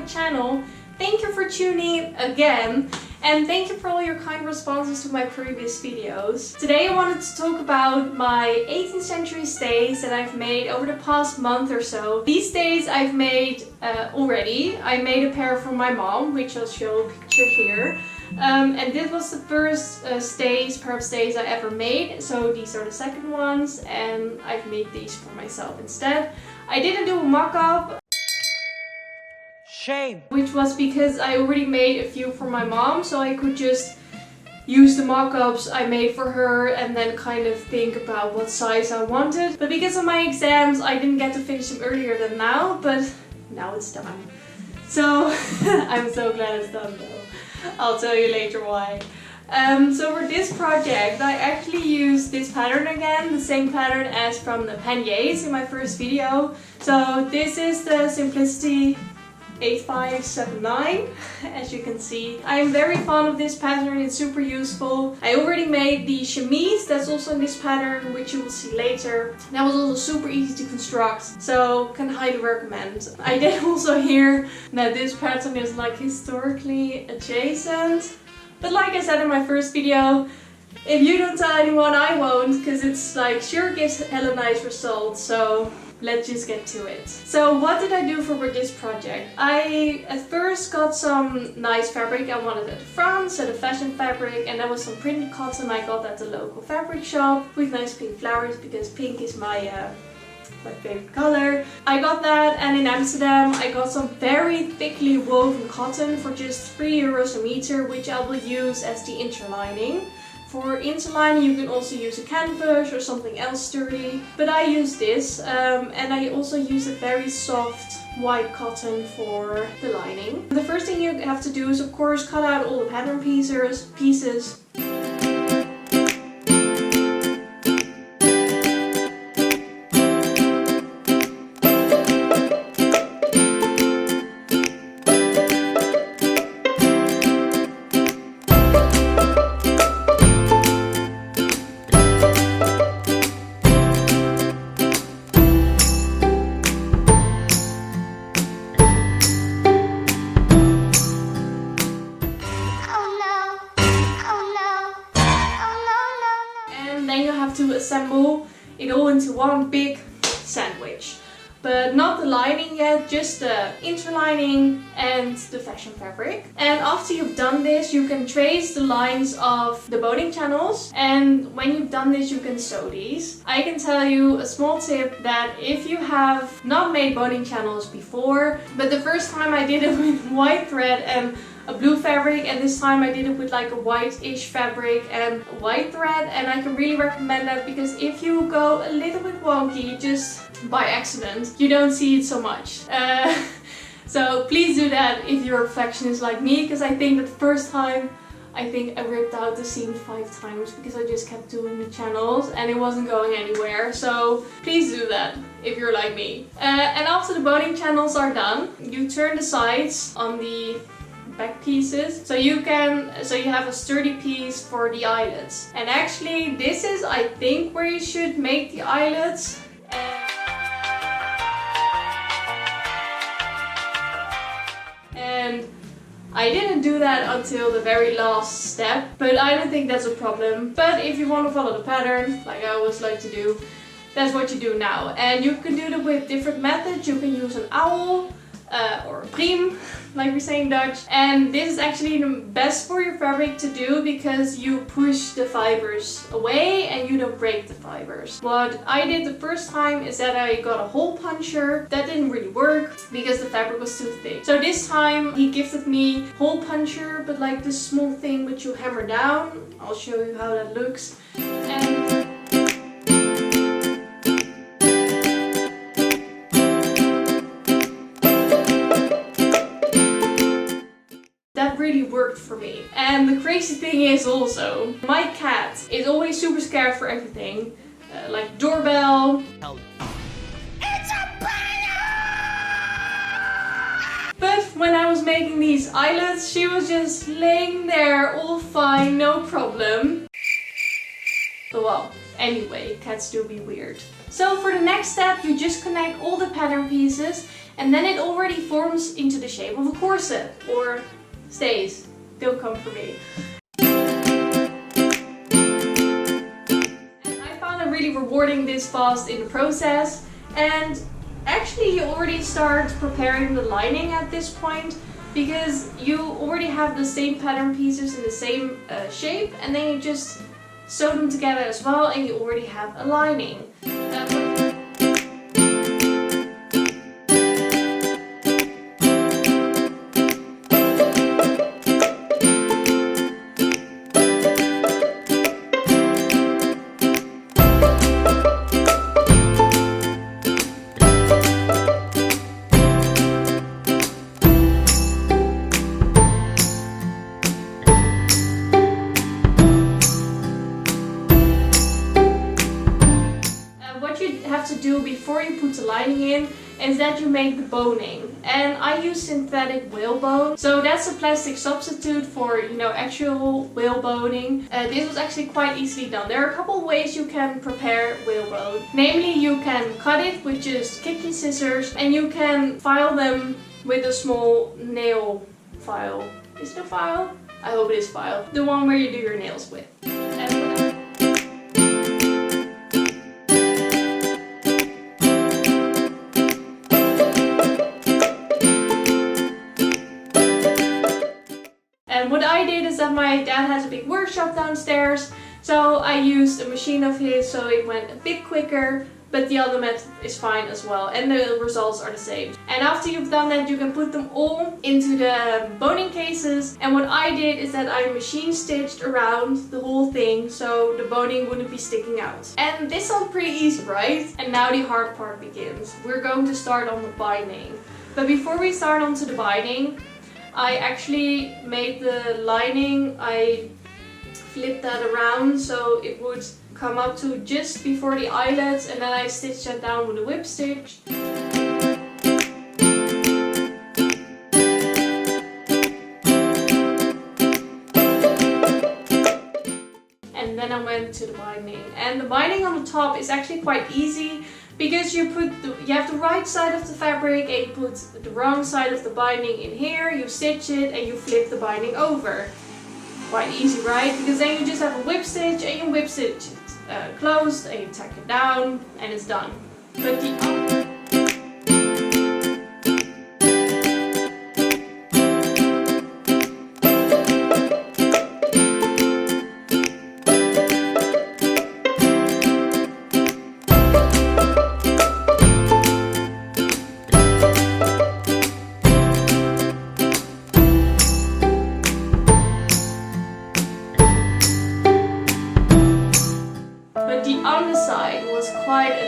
channel. Thank you for tuning in again, and thank you for all your kind responses to my previous videos. Today I wanted to talk about my 18th century stays that I've made over the past month or so. These stays I've made already. I made a pair for my mom, which I'll show a picture here. And this was the first pair of stays I ever made, so these are the second ones, and I've made these for myself instead. I didn't do a mock-up. Shame! Which was because I already made a few for my mom, so I could just use the mock-ups I made for her and then kind of think about what size I wanted. But because of my exams, I didn't get to finish them earlier than now, but now it's done. So I'm so glad it's done though. I'll tell you later why. So for this project, I actually used this pattern again, the same pattern as from the panniers in my first video. So this is the Simplicity 8579, as you can see. I am very fond of this pattern, it's super useful. I already made the chemise that's also in this pattern, which you will see later. That was also super easy to construct, so can highly recommend. I did also hear that this pattern is like historically adjacent, but like I said in my first video, if you don't tell anyone, I won't, because it's like sure gives hella nice results, so let's just get to it. So what did I do for this project? I at first got some nice fabric I wanted at the front, so the fashion fabric, and that was some printed cotton I got at the local fabric shop with nice pink flowers because pink is my favorite color. I got that, and in Amsterdam I got some very thickly woven cotton for just €3 a meter, which I will use as the interlining. For interlining you can also use a canvas or something else sturdy, but I use this and I also use a very soft white cotton for the lining. The first thing you have to do is of course cut out all the pattern pieces. To assemble it all into one big sandwich, but not the lining yet, just the interlining and the fashion fabric. And after you've done this, you can trace the lines of the boning channels, and when you've done this you can sew these. I can tell you a small tip that if you have not made boning channels before, but the first time I did it with white thread and a blue fabric, and this time I did it with like a white-ish fabric and white thread, and I can really recommend that because if you go a little bit wonky just by accident, you don't see it so much. So please do that if you're a perfectionist like me, because I think that the first time I ripped out the seam 5 times because I just kept doing the channels and it wasn't going anywhere. So please do that if you're like me. And after the boning channels are done, you turn the sides on the back pieces, so you have a sturdy piece for the eyelets. And actually this is, I think, where you should make the eyelets. And I didn't do that until the very last step, but I don't think that's a problem. But if you want to follow the pattern, like I always like to do, that's what you do now. And you can do it with different methods. You can use an owl or a priem, like we say in Dutch. And this is actually the best for your fabric to do because you push the fibers away and you don't break the fibers. What I did the first time is that I got a hole puncher. That didn't really work because the fabric was too thick. So this time he gifted me hole puncher, but like this small thing which you hammer down. I'll show you how that looks. And that really worked for me. And the crazy thing is also, my cat is always super scared for everything. Like doorbell. It's a But when I was making these eyelets, she was just laying there all fine, no problem. But well, anyway, cats do be weird. So for the next step, you just connect all the pattern pieces and then it already forms into the shape of a corset. Or stays. Don't come for me. And I found it really rewarding this fast in the process. And actually you already start preparing the lining at this point, because you already have the same pattern pieces in the same shape, and then you just sew them together as well and you already have a lining. Before you put the lining in is that you make the boning, and I use synthetic whalebone, so that's a plastic substitute for, you know, actual whaleboning. This was actually quite easily done. There are a couple ways you can prepare whalebone. Namely, you can cut it with just kitchen scissors, and you can file them with a small nail file. Is it a file? I hope it is file. The one where you do your nails with. And what I did is that my dad has a big workshop downstairs, so I used a machine of his, so it went a bit quicker, but the other method is fine as well, and the results are the same. And after you've done that, you can put them all into the boning cases, and what I did is that I machine stitched around the whole thing so the boning wouldn't be sticking out. And this sounds pretty easy, right? And now the hard part begins. We're going to start on the binding. But before we start onto the binding, I actually made the lining, I flipped that around so it would come up to just before the eyelets, and then I stitched that down with a whip stitch. And then I went to the binding. And the binding on the top is actually quite easy, because you have the right side of the fabric and you put the wrong side of the binding in here, you stitch it and you flip the binding over. Quite easy, right? Because then you just have a whip stitch and you whip stitch it closed and you tack it down and it's done. But the underside was quite a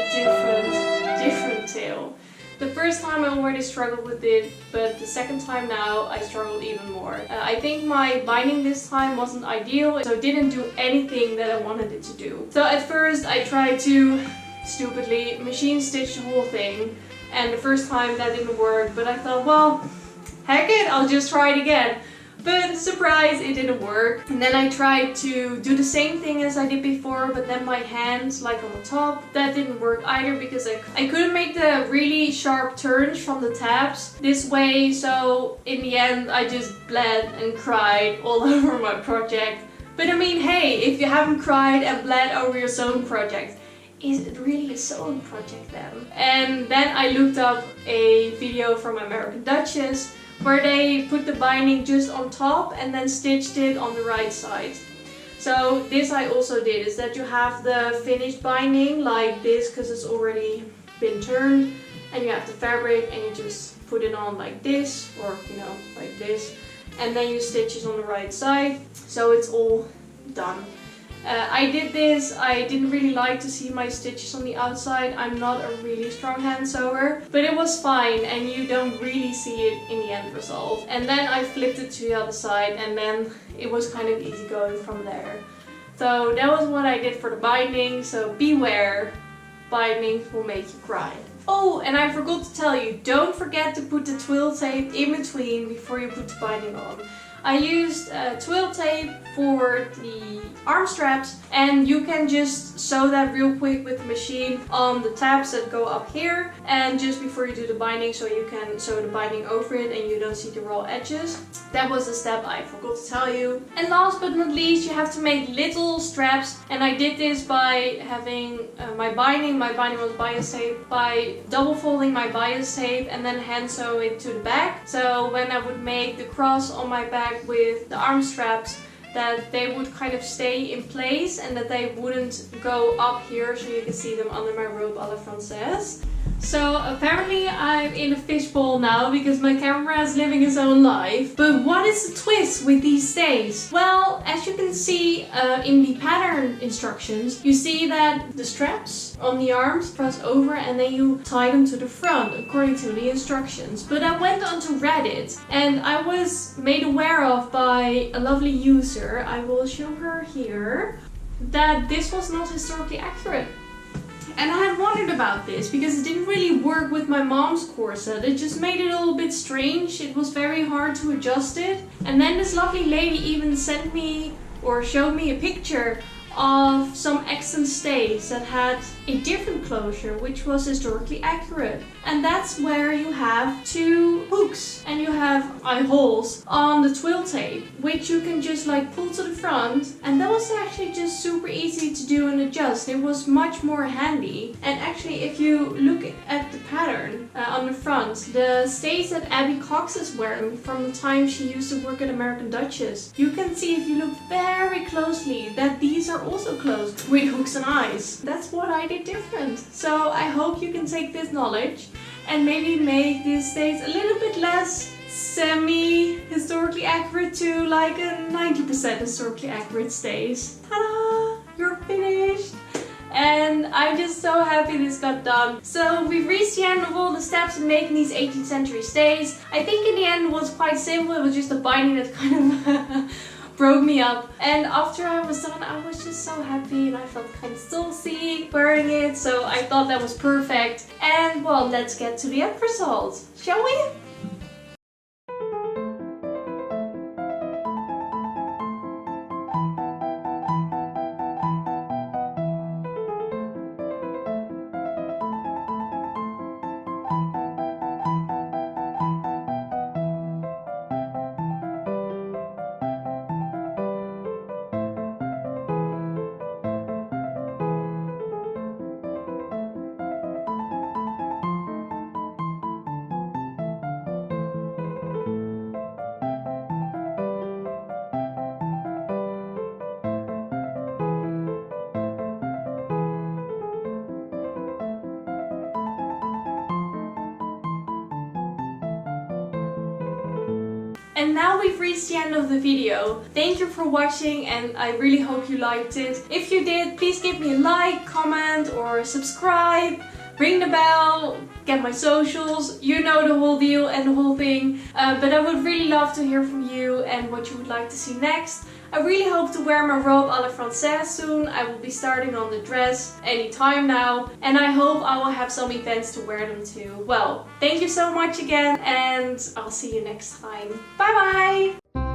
different tale. The first time I already struggled with it, but the second time now I struggled even more. I think my binding this time wasn't ideal, so it didn't do anything that I wanted it to do. So at first I tried to, stupidly, machine stitch the whole thing, and the first time that didn't work, but I thought, well, heck it, I'll just try it again. But surprise, it didn't work. And then I tried to do the same thing as I did before, but then my hands, like on the top, that didn't work either, because I couldn't make the really sharp turns from the tabs this way. So in the end, I just bled and cried all over my project. But I mean, hey, if you haven't cried and bled over your sewing project, is it really a sewing project then? And then I looked up a video from American Duchess, where they put the binding just on top and then stitched it on the right side. So this I also did, is that you have the finished binding like this, because it's already been turned, and you have the fabric and you just put it on like this, or you know, like this, and then you stitch it on the right side, so it's all done. I did this, I didn't really like to see my stitches on the outside. I'm not a really strong hand sewer, but it was fine and you don't really see it in the end result. And then I flipped it to the other side, and then it was kind of easy going from there. So that was what I did for the binding, so beware, bindings will make you cry. Oh, and I forgot to tell you, don't forget to put the twill tape in between before you put the binding on. I used twill tape for the arm straps, and you can just sew that real quick with the machine on the tabs that go up here, and just before you do the binding, so you can sew the binding over it and you don't see the raw edges. That was a step I forgot to tell you. And last but not least, you have to make little straps, and I did this by having my binding was bias tape, by double folding my bias tape and then hand sew it to the back. So when I would make the cross on my back with the arm straps, that they would kind of stay in place and that they wouldn't go up here, so you can see them under my robe à la Francaise. So apparently I'm in a fishbowl now because my camera is living its own life. But what is the twist with these stays? Well, as you can see in the pattern instructions, you see that the straps on the arms cross over and then you tie them to the front according to the instructions. But I went onto Reddit and I was made aware of by a lovely user, I will show her here, that this was not historically accurate. And I had wondered about this because it didn't really work with my mom's corset. It just made it a little bit strange. It was very hard to adjust it. And then this lovely lady even sent me or showed me a picture of some extant stays that had a different closure, which was historically accurate. And that's where you have two hooks and you have eye holes on the twill tape, which you can just like pull to the front. And that was actually just super easy to do and adjust. It was much more handy. And actually, if you look at the pattern on the front, the stays that Abby Cox is wearing from the time she used to work at American Duchess, you can see if you look very closely that these are also closed with hooks and eyes. That's what I did different. So I hope you can take this knowledge and maybe make these stays a little bit less semi-historically accurate to like a 90% historically accurate stays. Ta-da! You're finished! And I'm just so happy this got done. So we've reached the end of all the steps in making these 18th century stays. I think in the end it was quite simple. It was just the binding that kind of broke me up. And after I was done, I was just so happy and I felt kind of saucy wearing it. So I thought that was perfect. And well, let's get to the end result, shall we? And now we've reached the end of the video. Thank you for watching and I really hope you liked it. If you did, please give me a like, comment or subscribe. Ring the bell, get my socials, you know the whole deal and the whole thing. But I would really love to hear from you and what you would like to see next. I really hope to wear my robe à la Francaise soon. I will be starting on the dress anytime now. And I hope I will have some events to wear them to. Well, thank you so much again and I'll see you next time. Bye bye!